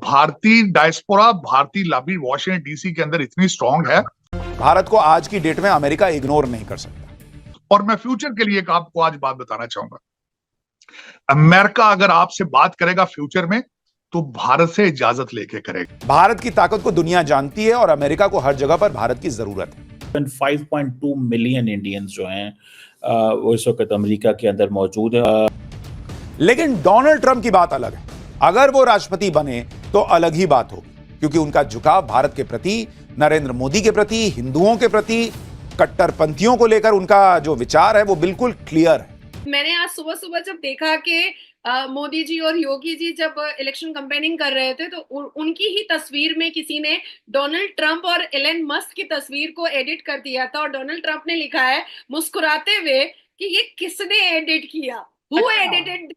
भारतीय डायस्पोरा, भारतीय lobby Washington DC के अंदर इतनी स्ट्रांग है, भारत को आज की डेट में अमेरिका इग्नोर नहीं कर सकता। और मैं फ्यूचर के लिए एक आपको आज बात बताना चाहूंगा। अमेरिका अगर आपसे बात करेगा फ्यूचर में, तो भारत से इजाजत लेके करेगा। भारत की ताकत को दुनिया जानती है और अमेरिका को हर जगह पर भारत की जरूरत है। 5.2 मिलियन इंडियंस जो हैं वो इस वक्त अमेरिका के अंदर मौजूद है। लेकिन डोनाल्ड ट्रंप की बात अलग है। अगर वो राष्ट्रपति बने तो अलग ही बात होगी, क्योंकि उनका झुकाव भारत के प्रति, नरेंद्र मोदी के प्रति, हिंदुओं के प्रति, कट्टरपंथियों को लेकर उनका जो विचार है वो बिल्कुल क्लियर है। मैंने आज सुबह सुबह जब देखा कि मोदी जी और योगी जी जब इलेक्शन कैंपेनिंग कर रहे थे, तो उनकी ही तस्वीर में किसी ने डोनाल्ड ट्रंप और एलन मस्क की तस्वीर को एडिट कर दिया था, और डोनाल्ड ट्रंप ने लिखा है मुस्कुराते हुए कि ये किसने एडिट किया, हु एडिटेड।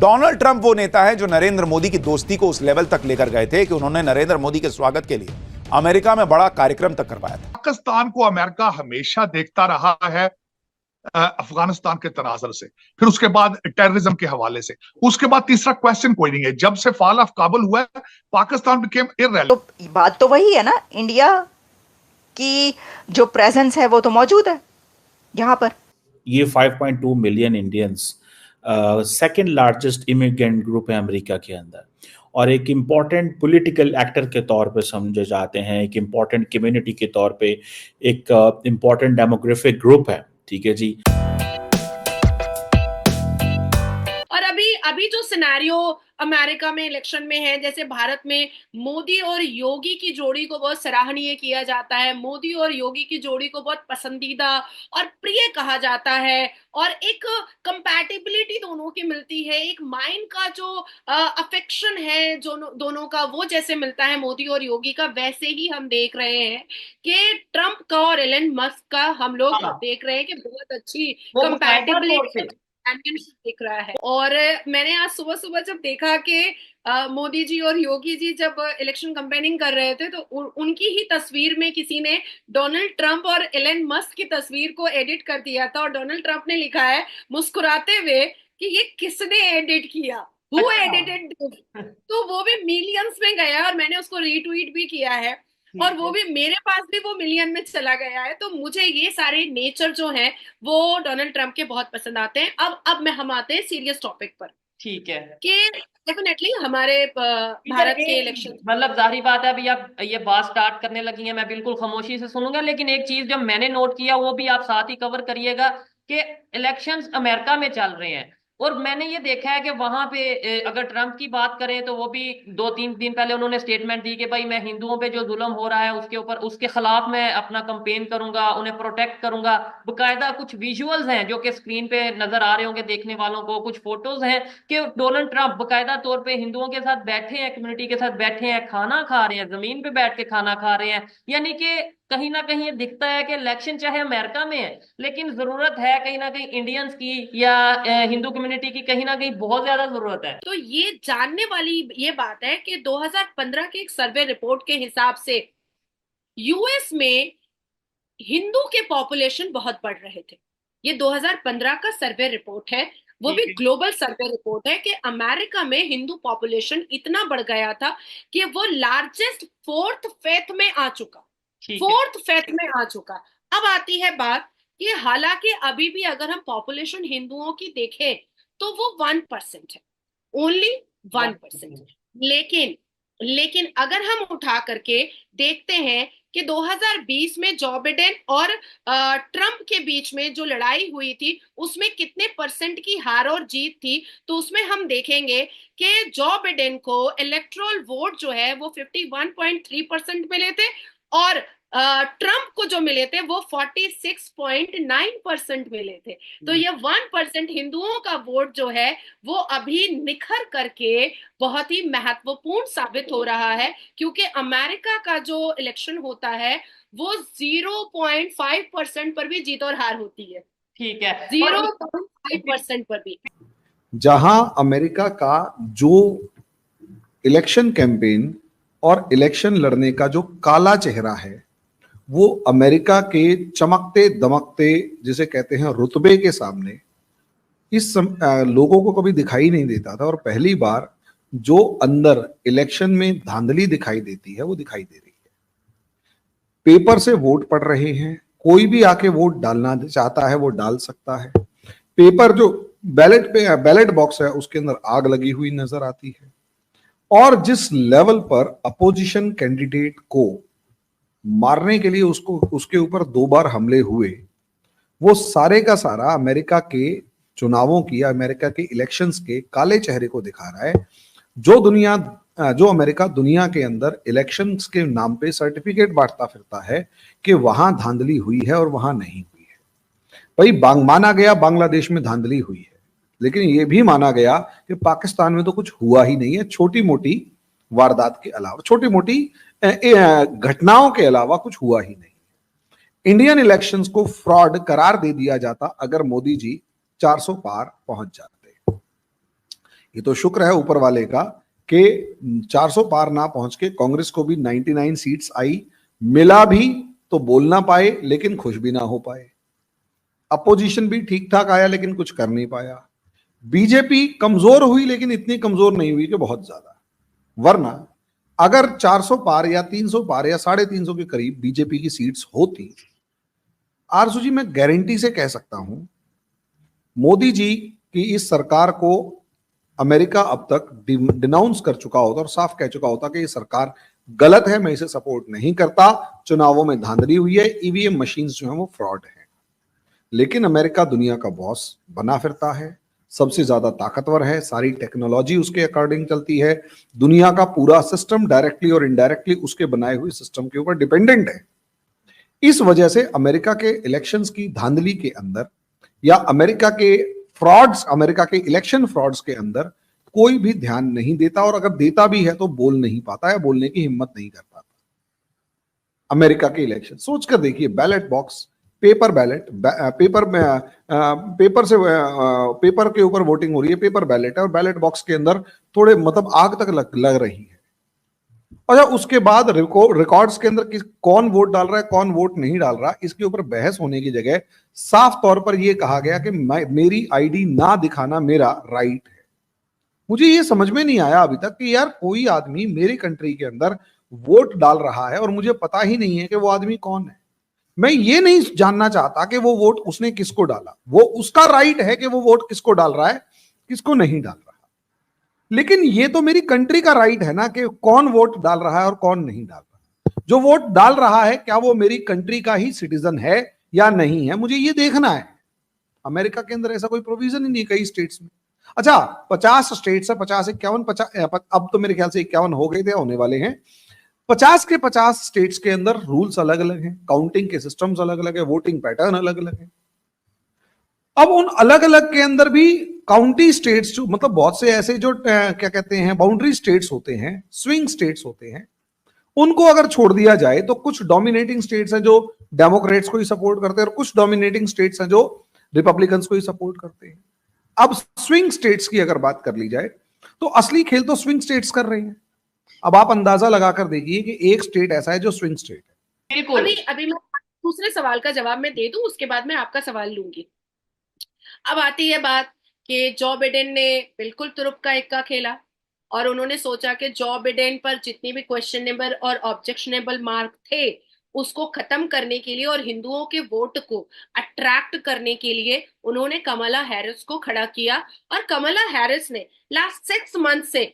डोनाल्ड ट्रंप वो नेता है जो नरेंद्र मोदी की दोस्ती को उस लेवल तक लेकर गए थे कि उन्होंने नरेंद्र मोदी के स्वागत के लिए अमेरिका में बड़ा कार्यक्रम तक करवाया था। पाकिस्तान को अमेरिका हमेशा देखता रहा है अफगानिस्तान के तनाजर से, फिर उसके बाद टेररिज्म के हवाले से, उसके बाद तीसरा क्वेश्चन कोई नहीं है। जब से फॉल ऑफ काबुल हुआ है, पाकिस्तान बिकेम इररेलेवेंट। तो बात तो वही है ना, इंडिया की जो प्रेजेंस है वो तो मौजूद है यहाँ पर। ये 5.2 million Indians second largest immigrant group है अमेरिका के अंदर, और एक इम्पॉर्टेंट पॉलिटिकल एक्टर के तौर पे समझे जाते हैं, एक इम्पॉर्टेंट कम्युनिटी के तौर पे, एक इम्पॉर्टेंट डेमोग्राफिक ग्रुप है। ठीक है जी। और अभी जो सिनेरियो अमेरिका में इलेक्शन में है, जैसे भारत में मोदी और योगी की जोड़ी को बहुत सराहनीय किया जाता है, मोदी और योगी की जोड़ी को बहुत पसंदीदा और प्रिय कहा जाता है, और एक कंपैटिबिलिटी दोनों की मिलती है, एक माइंड का जो अफेक्शन है जो दोनों का वो जैसे मिलता है मोदी और योगी का, वैसे ही हम देख रहे हैं कि ट्रंप का और एलन मस्क का हम लोग देख रहे हैं कि बहुत अच्छी कंपैटिबिलिटी दिख रहा है। और मैंने आज सुबह सुबह जब देखा कि मोदी जी और योगी जी जब इलेक्शन कैंपेनिंग कर रहे थे, तो उनकी ही तस्वीर में किसी ने डोनाल्ड ट्रंप और एलन मस्क की तस्वीर को एडिट कर दिया था, और डोनाल्ड ट्रंप ने लिखा है मुस्कुराते हुए कि ये किसने एडिट किया, हु एडिटेड। तो वो भी मिलियंस में गया, और मैंने उसको रीट्वीट भी किया है, और वो भी मेरे पास भी वो मिलियन में चला गया है। तो मुझे ये सारे नेचर जो हैं वो डोनाल्ड ट्रंप के बहुत पसंद आते हैं। अब हम आते हैं सीरियस टॉपिक पर। ठीक है कि डेफिनेटली हमारे भारत के इलेक्शन, मतलब जाहिर बात है, अभी आप ये बात स्टार्ट करने लगी हैं, मैं बिल्कुल खामोशी से सुनूंगा, लेकिन एक चीज जो मैंने नोट किया वो भी आप साथ ही कवर करिएगा कि इलेक्शंस अमेरिका में चल रहे हैं, और मैंने ये देखा है कि वहां पे अगर ट्रंप की बात करें तो वो भी 2-3 दिन पहले उन्होंने स्टेटमेंट दी कि भाई मैं हिंदुओं पे जो जुल्म हो रहा है उसके ऊपर, उसके खिलाफ मैं अपना कंपेन करूंगा, उन्हें प्रोटेक्ट करूंगा। बकायदा कुछ विजुअल्स हैं जो कि स्क्रीन पे नजर आ रहे होंगे देखने वालों को, कुछ फोटोज हैं कि डोनाल्ड ट्रंप बकायदा तौर पे हिंदुओं के साथ बैठे हैं, कम्युनिटी के साथ बैठे हैं, खाना खा रहे हैं, जमीन पे बैठ के खाना खा रहे हैं। यानी कि कहीं ना कहीं ये दिखता है कि इलेक्शन चाहे अमेरिका में है, लेकिन जरूरत है कहीं ना कहीं इंडियंस की या हिंदू कम्युनिटी की, कहीं ना कहीं बहुत ज्यादा जरूरत है। तो ये जानने वाली ये बात है कि 2015 के एक सर्वे रिपोर्ट के हिसाब से यूएस में हिंदू के पॉपुलेशन बहुत बढ़ रहे थे। ये 2015 का सर्वे रिपोर्ट है, वो भी ग्लोबल सर्वे रिपोर्ट है कि अमेरिका में हिंदू पॉपुलेशन इतना बढ़ गया था कि वो लार्जेस्ट फोर्थ फेथ में आ चुका, अब आती है बात कि हालांकि अभी भी अगर हम पॉपुलेशन हिंदुओं की देखें तो वो 1% है, ओनली 1%। लेकिन अगर हम उठा करके देखते हैं कि 2020 में जो बिडेन और ट्रंप के बीच में जो लड़ाई हुई थी उसमें कितने परसेंट की हार और जीत थी, तो उसमें हम देखेंगे कि जो बिडेन को इलेक्टोरल वोट जो है वो 51.3% मिले थे, और ट्रंप को जो मिले थे वो 46.9% मिले थे। तो ये 1% हिंदुओं का वोट जो है वो अभी निखर करके बहुत ही महत्वपूर्ण साबित हो रहा है, क्योंकि अमेरिका का जो इलेक्शन होता है वो 0.5% पर भी जीत और हार होती है। ठीक है, 0.5% पर भी। जहां अमेरिका का जो इलेक्शन कैंपेन और इलेक्शन लड़ने का जो काला चेहरा है वो अमेरिका के चमकते दमकते जिसे कहते हैं रुतबे के सामने लोगों को कभी दिखाई नहीं देता था, और पहली बार जो अंदर इलेक्शन में धांधली दिखाई देती है वो दिखाई दे रही है। पेपर से वोट पड़ रहे हैं, कोई भी आके वोट डालना चाहता है वो डाल सकता है। पेपर जो बैलेट बॉक्स है उसके अंदर आग लगी हुई नजर आती है। और जिस लेवल पर अपोजिशन कैंडिडेट को मारने के लिए उसके ऊपर 2 बार हमले हुए, वो सारे का सारा अमेरिका के चुनावों की, अमेरिका के इलेक्शंस के काले चेहरे को दिखा रहा है। जो अमेरिका दुनिया के अंदर इलेक्शंस के नाम पे सर्टिफिकेट बांटता फिरता है कि वहां धांधली हुई है और वहां नहीं हुई है। भाई माना गया बांग्लादेश में धांधली हुई है, लेकिन यह भी माना गया कि पाकिस्तान में तो कुछ हुआ ही नहीं है, छोटी मोटी वारदात के अलावा, छोटी मोटी घटनाओं के अलावा कुछ हुआ ही नहीं। इंडियन इलेक्शंस को फ्रॉड करार दे दिया जाता अगर मोदी जी 400 पार पहुंच जाते। ये तो शुक्र है ऊपर वाले का कि 400 पार ना पहुंच के कांग्रेस को भी 99 सीट्स आई, मिला भी तो बोल ना पाए लेकिन खुश भी ना हो पाए। अपोजिशन भी ठीक ठाक आया लेकिन कुछ कर नहीं पाया। बीजेपी कमजोर हुई लेकिन इतनी कमजोर नहीं हुई कि बहुत ज्यादा, वरना अगर 400 पार या 300 पार या 350 के करीब बीजेपी की सीट्स होती, आरजू जी मैं गारंटी से कह सकता हूं मोदी जी की इस सरकार को अमेरिका अब तक डिनाउंस कर चुका होता और साफ कह चुका होता कि ये सरकार गलत है, मैं इसे सपोर्ट नहीं करता, चुनावों में धांधली हुई है, ईवीएम मशीन्स जो है वो फ्रॉड है। लेकिन अमेरिका दुनिया का बॉस बना फिरता है, सबसे ज्यादा ताकतवर है, सारी टेक्नोलॉजी उसके अकॉर्डिंग चलती है, दुनिया का पूरा सिस्टम डायरेक्टली और इनडायरेक्टली उसके बनाए हुए सिस्टम के ऊपर डिपेंडेंट है। इस वजह से अमेरिका के इलेक्शंस की धांधली के अंदर या अमेरिका के फ्रॉड्स, अमेरिका के इलेक्शन फ्रॉड्स के अंदर कोई भी ध्यान नहीं देता, और अगर देता भी है तो बोल नहीं पाता है, बोलने की हिम्मत नहीं कर पाता। अमेरिका के इलेक्शन सोचकर देखिए, ballot box, paper ballot, paper के ऊपर वोटिंग हो रही है, पेपर बैलेट है, और बैलेट बॉक्स के अंदर थोड़े मतलब आग तक लग रही है। और उसके बाद रिकॉर्ड्स के अंदर कौन वोट डाल रहा है, कौन वोट नहीं डाल रहा, इसके ऊपर बहस होने की जगह साफ तौर पर यह कहा गया कि मेरी आईडी ना दिखाना मेरा राइट है। मुझे यह समझ में नहीं आया अभी तक कि यार कोई आदमी मेरी कंट्री के अंदर वोट डाल रहा है और मुझे पता ही नहीं है कि वो आदमी कौन है। मैं ये नहीं जानना चाहता कि वो वोट उसने किसको डाला, वो उसका राइट है कि वो वोट किसको डाल रहा है, किसको नहीं डाल रहा। लेकिन ये तो मेरी कंट्री का राइट है ना कि कौन वोट डाल रहा है और कौन नहीं डाल रहा। जो वोट डाल रहा है क्या वो मेरी कंट्री का ही सिटीजन है या नहीं है, मुझे ये देखना है। अमेरिका के अंदर ऐसा कोई प्रोविजन ही नहीं कई स्टेट्स में। अच्छा 50 स्टेट्स है, 50 51 50, अब तो मेरे ख्याल से 51 हो गए थे, होने वाले हैं। 50 के 50 स्टेट्स के अंदर रूल्स अलग अलग हैं, काउंटिंग के सिस्टम्स अलग अलग है, वोटिंग पैटर्न अलग अलग है। अब उन अलग अलग के अंदर भी काउंटी स्टेट्स, जो मतलब बहुत से ऐसे जो क्या कहते हैं बाउंड्री स्टेट्स होते हैं, स्विंग स्टेट्स होते हैं, उनको अगर छोड़ दिया जाए तो कुछ डोमिनेटिंग स्टेट्स हैं जो डेमोक्रेट्स को ही सपोर्ट करते हैं और कुछ डोमिनेटिंग स्टेट्स हैं जो रिपब्लिकन्स को ही सपोर्ट करते हैं। अब स्विंग स्टेट्स की अगर बात कर ली जाए तो असली खेल तो स्विंग स्टेट्स कर रहे हैं। अब आप अंदाजा लगाकर देखिए कि एक स्टेट ऐसा है जो स्विंग स्टेट है। बिल्कुल। अभी मैं दूसरे सवाल का जवाब मैं दे दूं, उसके बाद मैं आपका सवाल लूंगी। अब आती है बात कि जो बिडेन ने बिल्कुल तुरुप का इक्का खेला और उन्होंने सोचा कि जो बिडेन पर जितनी भी क्वेश्चनेबल और ऑब्जेक्शनेबल मार्क थे उसको खत्म करने के लिए और हिंदुओं के वोट को अट्रैक्ट करने के लिए उन्होंने कमला हैरिस को खड़ा किया। और कमला हैरिस ने लास्ट 6 मंथ से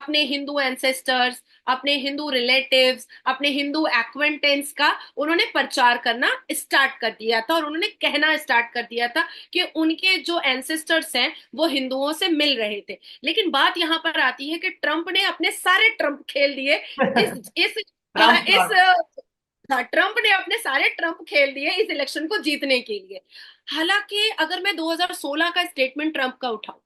अपने हिंदू एंसेस्टर्स, अपने हिंदू रिलेटिव्स, अपने हिंदू एक्वेंटेंस का उन्होंने प्रचार करना स्टार्ट कर दिया था और उन्होंने कहना स्टार्ट कर दिया था कि उनके जो एंसेस्टर्स हैं वो हिंदुओं से मिल रहे थे। लेकिन बात यहाँ पर आती है कि ट्रंप ने अपने सारे ट्रंप खेल दिए ट्रंप ने अपने सारे ट्रंप खेल दिए इस इलेक्शन को जीतने के लिए। हालांकि अगर मैं 2016 का स्टेटमेंट ट्रंप का उठाऊं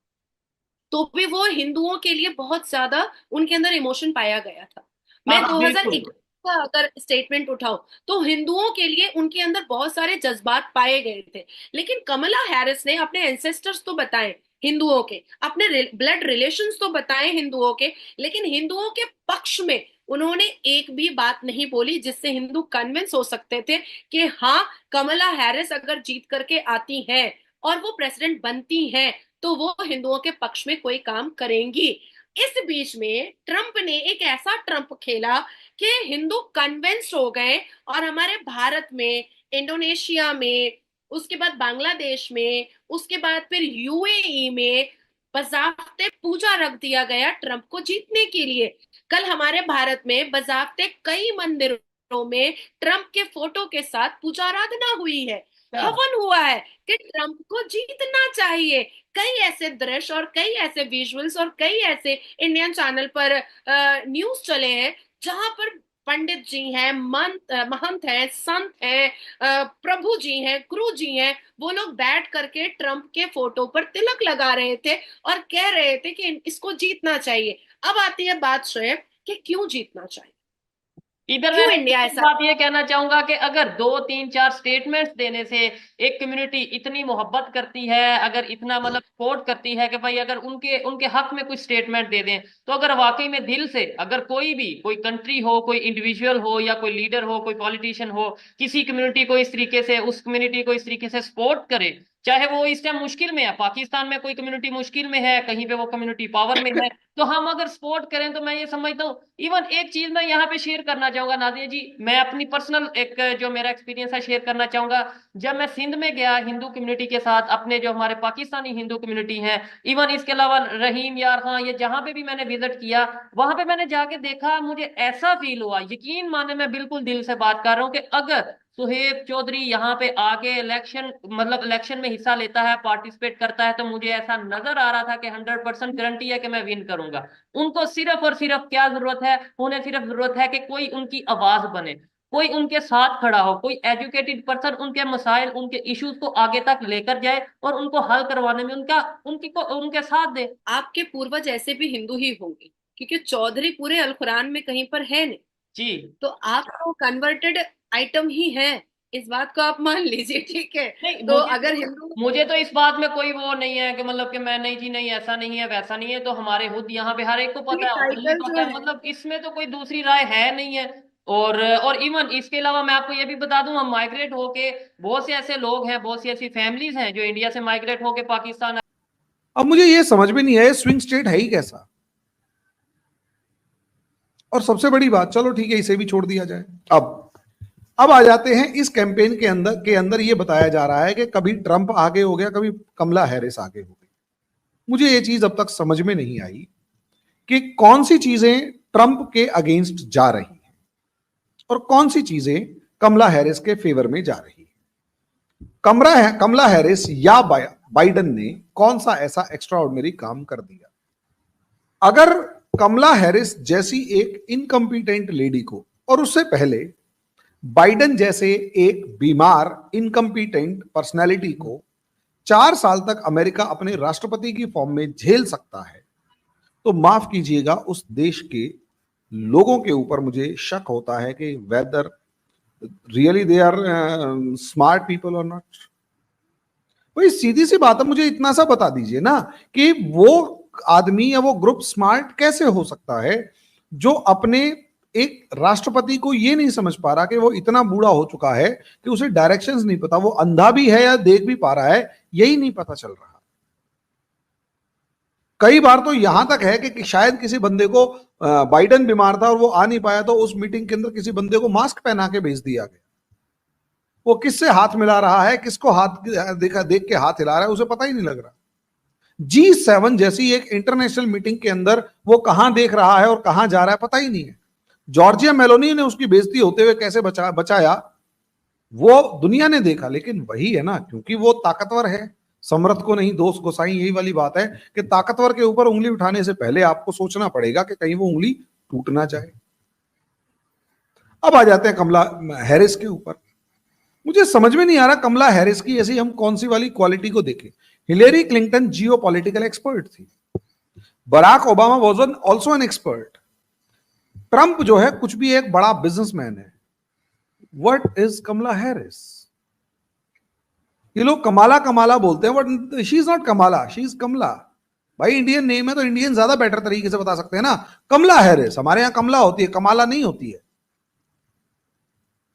तो भी वो हिंदुओं के लिए बहुत ज्यादा उनके अंदर इमोशन पाया गया था। मैं 2021 का अगर स्टेटमेंट उठाऊं तो हिंदुओं के लिए उनके अंदर बहुत सारे जज्बात पाए गए थे। लेकिन कमला हैरिस ने अपने एंसेस्टर्स तो बताए हिंदुओं के, अपने ब्लड रिलेशंस तो बताए हिंदुओं के, लेकिन हिंदुओं के पक्ष में उन्होंने एक भी बात नहीं बोली जिससे हिंदू कन्विंस हो सकते थे कि हाँ कमला हैरिस अगर जीत करके आती हैं और वो प्रेसिडेंट बनती हैं तो वो हिंदुओं के पक्ष में कोई काम करेंगी। इस बीच में ट्रंप ने एक ऐसा ट्रंप खेला कि हिंदू कन्विंस हो गए और हमारे भारत में, इंडोनेशिया में, उसके बाद बांग्लादेश में, उसके बाद फिर यूएई में बजाफ्ते पूजा रख दिया गया ट्रंप को जीतने के लिए। कल हमारे भारत में बजाफ्ते कई मंदिरों में ट्रंप के फोटो के साथ पूजा आराधना हुई है, हवन हुआ है कि ट्रंप को जीतना चाहिए। कई ऐसे दृश्य और कई ऐसे विजुअल्स और कई ऐसे इंडियन चैनल पर न्यूज चले हैं जहां पर पंडित जी हैं, महंत हैं, संत हैं, प्रभु जी हैं, गुरु जी हैं, वो लोग बैठ करके ट्रंप के फोटो पर तिलक लगा रहे थे और कह रहे थे कि इसको जीतना चाहिए। अब आती है बात शोएब कि क्यों जीतना चाहिए, इधर क्यों मैं इंडिया एक ऐसा। बात ये कहना चाहूंगा कि अगर 2 3 4 स्टेटमेंट्स देने से एक कम्युनिटी इतनी मोहब्बत करती है, अगर इतना मतलब सपोर्ट करती है कि भाई अगर उनके उनके हक में कुछ स्टेटमेंट दे दें, तो अगर वाकई में दिल से अगर कोई भी, कोई कंट्री हो, कोई इंडिविजुअल हो या कोई लीडर हो, कोई पॉलिटिशियन हो, किसी कम्युनिटी को इस तरीके से, उस कम्युनिटी को इस तरीके से सपोर्ट करे, चाहे वो इस टाइम मुश्किल में है, पाकिस्तान में कोई कम्युनिटी मुश्किल में है, कहीं पे वो कम्युनिटी पावर में है, तो हम अगर सपोर्ट करें तो मैं ये समझता हूँ। इवन एक चीज मैं यहाँ पे शेयर करना चाहूंगा नादिया जी, मैं अपनी पर्सनल एक जो मेरा एक्सपीरियंस है शेयर करना चाहूंगा। जब मैं सिंध में गया हिंदू कम्युनिटी के साथ, अपने जो हमारे पाकिस्तानी हिंदू कम्युनिटी है, इवन इसके अलावा रहीम यार खां, ये जहां पे भी मैंने विजिट किया, वहां पे मैंने जाके देखा, मुझे ऐसा फील हुआ, यकीन माने मैं बिल्कुल दिल से बात कर रहा हूँ, कि अगर सुहेब चौधरी यहाँ पे आके इलेक्शन में हिस्सा लेता है, पार्टिसिपेट करता है, तो मुझे ऐसा नजर आ रहा था कि 100% गारंटी है कि मैं विन करूंगा। उनको सिर्फ और सिर्फ क्या जरूरत है, उन्हें सिर्फ जरूरत है कि कोई उनकी आवाज बने, कोई उनके साथ खड़ा हो, कोई एजुकेटेड पर्सन उनके मसाइल, उनके इश्यूज को आगे तक लेकर जाए और उनको हल करवाने में उनके साथ दे। आपके पूर्वज ऐसे भी हिंदू ही होंगे, क्योंकि चौधरी पूरे अलकुरान में कहीं पर है नहीं, जी तो आप तो कन्वर्टेड आइटम ही है, इस बात को आप मान लीजिए, ठीक है। नहीं, तो अगर हिंदू, मुझे तो इस बात में कोई वो नहीं है कि मतलब कि मैं नहीं जी, नहीं ऐसा नहीं है वैसा नहीं है, तो हमारे खुद यहाँ पे हर एक को पता है, ओपनली टाइटल जो पता है, है, मतलब इसमें तो कोई दूसरी राय है नहीं है। और इवन इसके अलावा मैं आपको ये भी बता दूं, हम माइग्रेट होके, बहुत से ऐसे लोग हैं, बहुत सी ऐसी फैमिलीज हैं जो इंडिया से माइग्रेट होके पाकिस्तान। अब मुझे ये समझ में नहीं आया स्विंग स्टेट है ही कैसा। और सबसे बड़ी बात, चलो ठीक है इसे भी छोड़ दिया जाए। अब आ जाते हैं इस कैंपेन के अंदर ये बताया जा रहा है कि कभी ट्रंप आगे हो गया, कभी कमला हैरिस आगे हो गई। मुझे ये चीज अब तक समझ में नहीं आई कि कौन सी चीजें ट्रंप के अगेंस्ट जा रही हैं और कौन सी चीजें कमला हैरिस के फेवर में जा रही है। कमला हैरिस या बाइडन ने कौन सा ऐसा एक्स्ट्राऑर्डिनरी काम कर दिया? अगर कमला हैरिस जैसी एक इनकम्पिटेंट लेडी को, और उससे पहले बाइडन जैसे एक बीमार इनकम्पिटेंट पर्सनैलिटी को 4 साल तक अमेरिका अपने राष्ट्रपति की फॉर्म में झेल सकता है, तो माफ कीजिएगा उस देश के लोगों के ऊपर मुझे शक होता है कि whether really they are smart people और नॉट। भाई सीधी सी बात है, मुझे इतना सा बता दीजिए ना कि वो आदमी या वो ग्रुप स्मार्ट कैसे हो सकता है जो अपने एक राष्ट्रपति को ये नहीं समझ पा रहा कि वो इतना बूढ़ा हो चुका है कि उसे डायरेक्शंस नहीं पता, वो अंधा भी है या देख भी पा रहा है यही नहीं पता चल रहा। कई बार तो यहां तक है कि शायद किसी बंदे को, बाइडन बीमार था और वो आ नहीं पाया, तो उस मीटिंग के अंदर किसी बंदे को मास्क पहना के भेज दिया गया। वो किससे हाथ मिला रहा है, किसको हाथ देख के हाथ हिला रहा है, उसे पता ही नहीं लग रहा। G7 जैसी एक इंटरनेशनल मीटिंग के अंदर वो कहां देख रहा है और कहां जा रहा है पता ही नहीं है। जॉर्जिया मेलोनी ने उसकी बेइज्जती होते हुए कैसे बचाया वो दुनिया ने देखा, लेकिन वही है ना, क्योंकि वो ताकतवर है, समर्थ को नहीं दोष गोसाई, यही वाली बात है कि ताकतवर के ऊपर उंगली उठाने से पहले आपको सोचना पड़ेगा कि कहीं वो उंगली टूट ना जाए। अब आ जाते हैं कमला हैरिस के ऊपर। मुझे समझ में नहीं आ रहा कमला हैरिस की ऐसी हम कौन सी वाली क्वालिटी को देखें। हिलेरी क्लिंटन जियोपॉलिटिकल एक्सपर्ट थी, Barack Obama was also an expert, Trump जो है कुछ भी एक बड़ा बिजनेसमैन है। What is Kamala Harris? ये लोग कमाला कमाला बोलते हैं, but she is not Kamala, she is Kamala. भाई इंडियन नेम है तो इंडियन ज्यादा बेटर तरीके से बता सकते हैं ना। कमला हैरिस, हमारे यहां कमला होती है, कमाला नहीं होती है।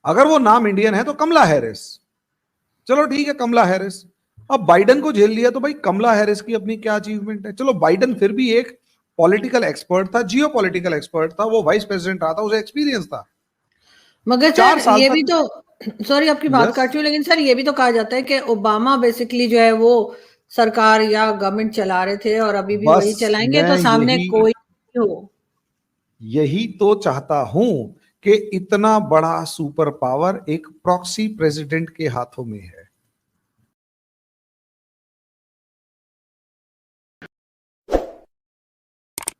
अगर वो नाम इंडियन है तो कमला हैरिस, चलो ठीक है कमला हैरिस। अब बाइडन को झेल लिया तो भाई कमला हैरिस की अपनी क्या अचीवमेंट है? चलो बाइडन फिर भी एक पॉलिटिकल एक्सपर्ट था, जियो पॉलिटिकल एक्सपर्ट था, वो वाइस प्रेसिडेंट रहा था, उसे एक्सपीरियंस था। मगर 4 सर साल ये तक- भी तो, सॉरी आपकी बात Yes. काट रही हूँ, लेकिन सर ये भी तो कहा जाता है कि ओबामा बेसिकली जो है वो सरकार या गवर्नमेंट चला रहे थे और अभी भी बस वही चलाएंगे, तो मैं सामने यही- कोई नहीं हो। यही तो चाहता हूं कि इतना बड़ा सुपर पावर एक प्रॉक्सी प्रेसिडेंट के हाथों में है।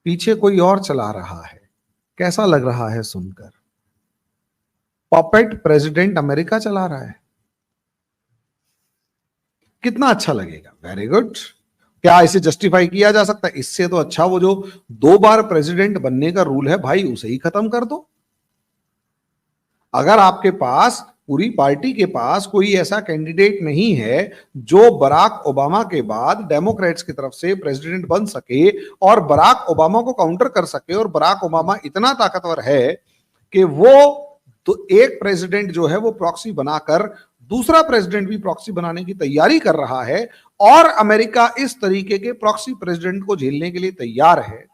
पीछे कोई और चला रहा है। कैसा लग रहा है सुनकर? पपेट प्रेसिडेंट अमेरिका चला रहा है। कितना अच्छा लगेगा? Very good. क्या इसे जस्टिफाई किया जा सकता है? इससे तो अच्छा वो जो 2 बार प्रेसिडेंट बनने का रूल है भाई, उसे ही खत्म कर दो। अगर आपके पास, पूरी पार्टी के पास कोई ऐसा कैंडिडेट नहीं है जो बराक ओबामा के बाद डेमोक्रेट्स की तरफ से प्रेसिडेंट बन सके और बराक ओबामा को काउंटर कर सके, और बराक ओबामा इतना ताकतवर है कि वो तो एक प्रेसिडेंट जो है वो प्रॉक्सी बनाकर दूसरा प्रेसिडेंट भी प्रॉक्सी बनाने की तैयारी कर रहा है, और अमेरिका इस तरीके के प्रॉक्सी प्रेसिडेंट को झेलने के लिए तैयार है,